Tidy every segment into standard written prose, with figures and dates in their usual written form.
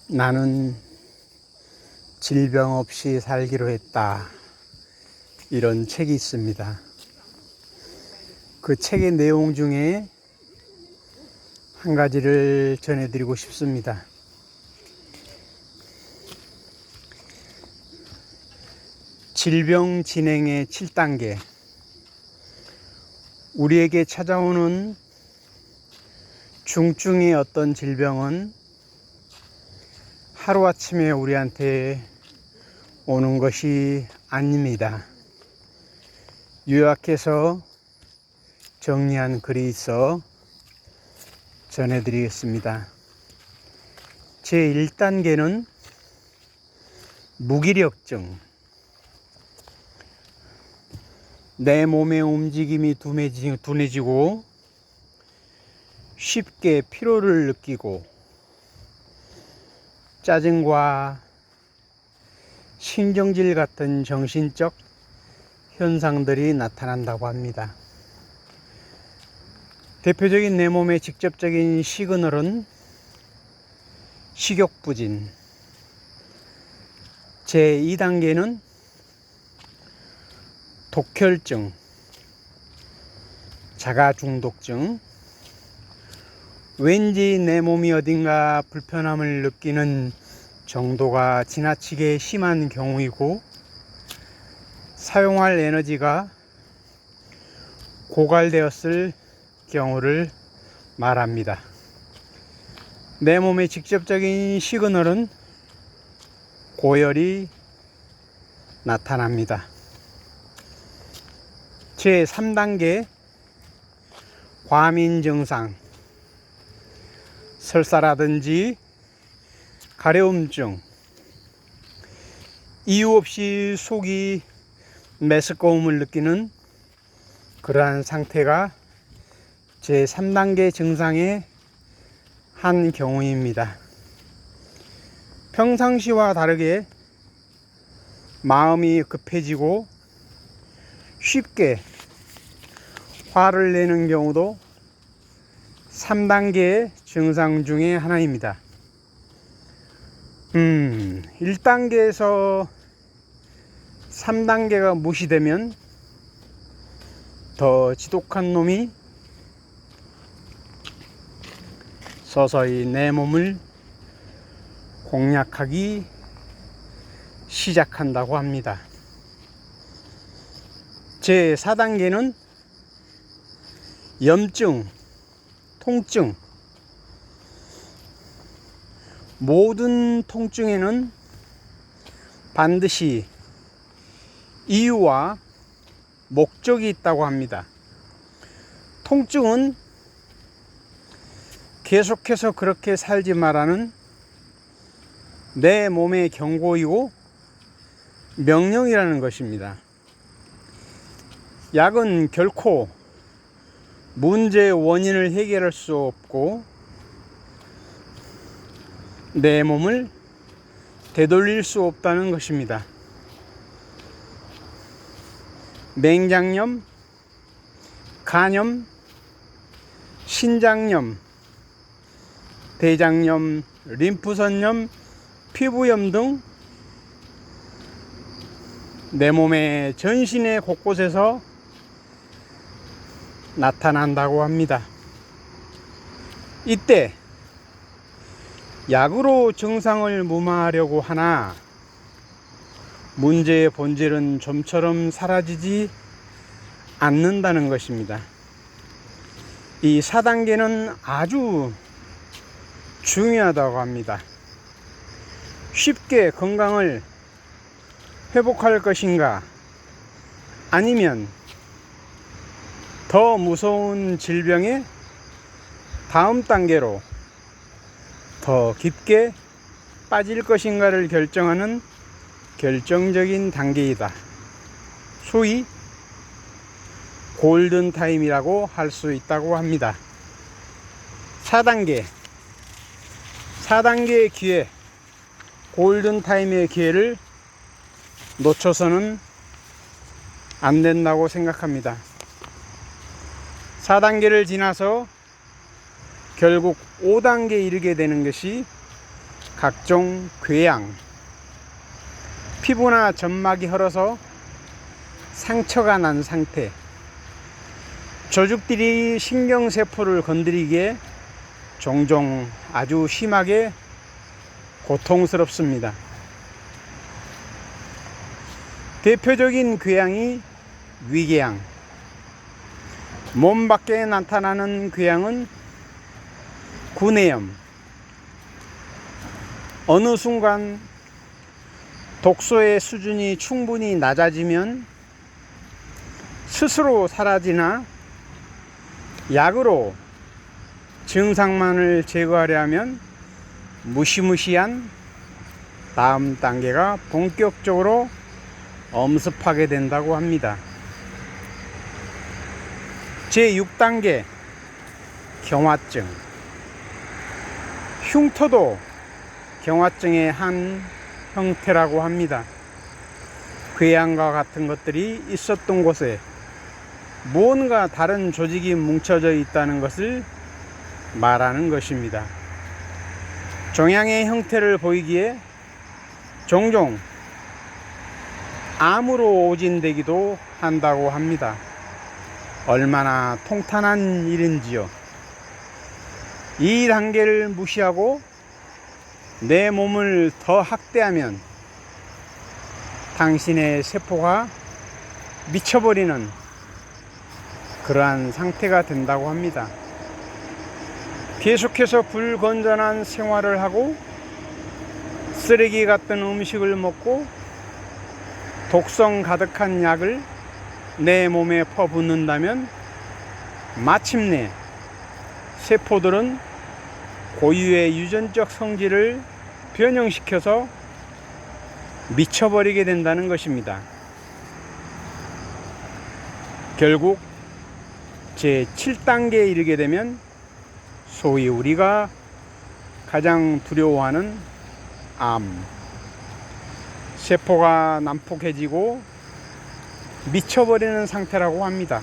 나는 질병 없이 살기로 했다. 이런 책이 있습니다. 그 책의 내용 중에 한 가지를 전해드리고 싶습니다. 질병 진행의 7단계. 우리에게 찾아오는 중증의 어떤 질병은 하루아침에 우리한테 오는 것이 아닙니다. 요약해서 정리한 글이 있어 전해드리겠습니다. 제1단계는 무기력증. 내 몸의 움직임이 둔해지고 쉽게 피로를 느끼고 짜증과 신경질 같은 정신적 현상들이 나타난다고 합니다. 대표적인 내 몸의 직접적인 시그널은 식욕부진. 제2단계는 독혈증, 자가중독증. 왠지 내 몸이 어딘가 불편함을 느끼는 정도가 지나치게 심한 경우이고, 사용할 에너지가 고갈되었을 경우를 말합니다. 내 몸의 직접적인 시그널은 고열이 나타납니다. 제3단계 과민 증상. 설사라든지 가려움증, 이유 없이 속이 메스꺼움을 느끼는 그러한 상태가 제3단계 증상의 한 경우입니다. 평상시와 다르게 마음이 급해지고 쉽게 화를 내는 경우도 3단계의 증상 중에 하나입니다. 1단계에서 3단계가 무시되면 더 지독한 놈이 서서히 내 몸을 공략하기 시작한다고 합니다. 제4단계는 염증, 통증. 모든 통증에는 반드시 이유와 목적이 있다고 합니다. 통증은 계속해서 그렇게 살지 말라는 내 몸의 경고이고 명령이라는 것입니다. 약은 결코 문제의 원인을 해결할 수 없고 내 몸을 되돌릴 수 없다는 것입니다. 맹장염, 간염, 신장염, 대장염, 림프선염, 피부염 등 내 몸의 전신의 곳곳에서 나타난다고 합니다. 이때 약으로 증상을 무마하려고 하나 문제의 본질은 좀처럼 사라지지 않는다는 것입니다. 이 4단계는 아주 중요하다고 합니다. 쉽게 건강을 회복할 것인가, 아니면 더 무서운 질병의 다음 단계로 더 깊게 빠질 것인가를 결정하는 결정적인 단계이다. 소위 골든타임이라고 할 수 있다고 합니다. 4단계의 기회, 골든타임의 기회를 놓쳐서는 안 된다고 생각합니다. 4단계를 지나서 결국 5단계에 이르게 되는 것이 각종 궤양, 피부나 점막이 헐어서 상처가 난 상태, 조직들이 신경세포를 건드리기에 종종 아주 심하게 고통스럽습니다. 대표적인 궤양이 위궤양, 몸 밖에 나타나는 궤양은 구내염, 어느 순간 독소의 수준이 충분히 낮아지면 스스로 사라지나 약으로 증상만을 제거하려 하면 무시무시한 다음 단계가 본격적으로 엄습하게 된다고 합니다. 제6단계 경화증. 흉터도 경화증의 한 형태라고 합니다. 궤양과 같은 것들이 있었던 곳에 무언가 다른 조직이 뭉쳐져 있다는 것을 말하는 것입니다. 종양의 형태를 보이기에 종종 암으로 오진되기도 한다고 합니다. 얼마나 통탄한 일인지요. 이 단계를 무시하고 내 몸을 더 학대하면 당신의 세포가 미쳐버리는 그러한 상태가 된다고 합니다. 계속해서 불건전한 생활을 하고 쓰레기 같은 음식을 먹고 독성 가득한 약을 내 몸에 퍼붓는다면 마침내 세포들은 고유의 유전적 성질을 변형시켜서 미쳐버리게 된다는 것입니다. 결국 제7단계에 이르게 되면 소위 우리가 가장 두려워하는 암, 세포가 난폭해지고 미쳐버리는 상태라고 합니다.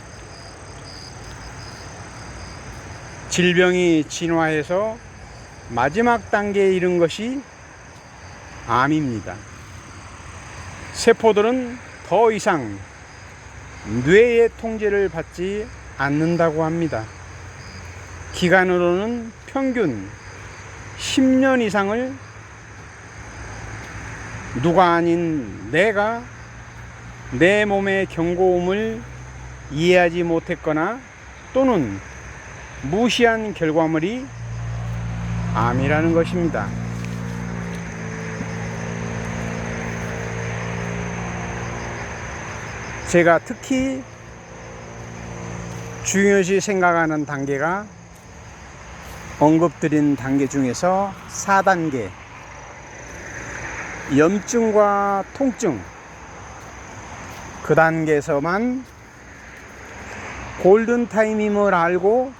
질병이 진화해서 마지막 단계에 이른 것이 암입니다. 세포들은 더 이상 뇌의 통제를 받지 않는다고 합니다. 기간으로는 평균 10년 이상을 누가 아닌 내가 내 몸의 경고음을 이해하지 못했거나 또는 무시한 결과물이 암이라는 것입니다. 제가 특히 중요시 생각하는 단계가 언급드린 단계 중에서 4단계 염증과 통증, 그 단계에서만 골든타임임을 알고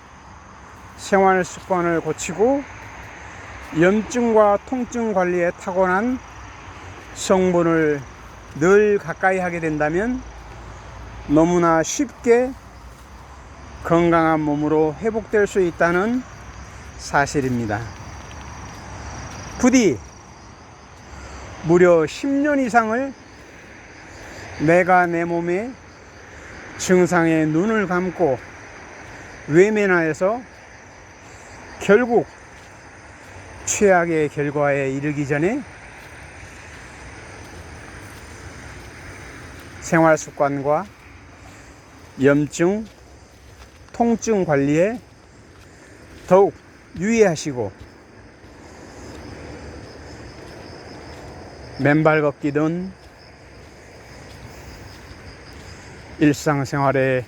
생활 습관을 고치고 염증과 통증 관리에 타고난 성분을 늘 가까이 하게 된다면 너무나 쉽게 건강한 몸으로 회복될 수 있다는 사실입니다. 부디 무려 10년 이상을 내가 내 몸의 증상에 눈을 감고 외면하여서 결국 최악의 결과에 이르기 전에 생활 습관과 염증, 통증 관리에 더욱 유의하시고 맨발 걷기든 일상생활의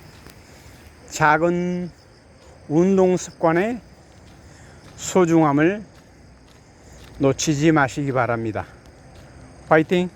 작은 운동 습관의 소중함을 놓치지 마시기 바랍니다. 파이팅!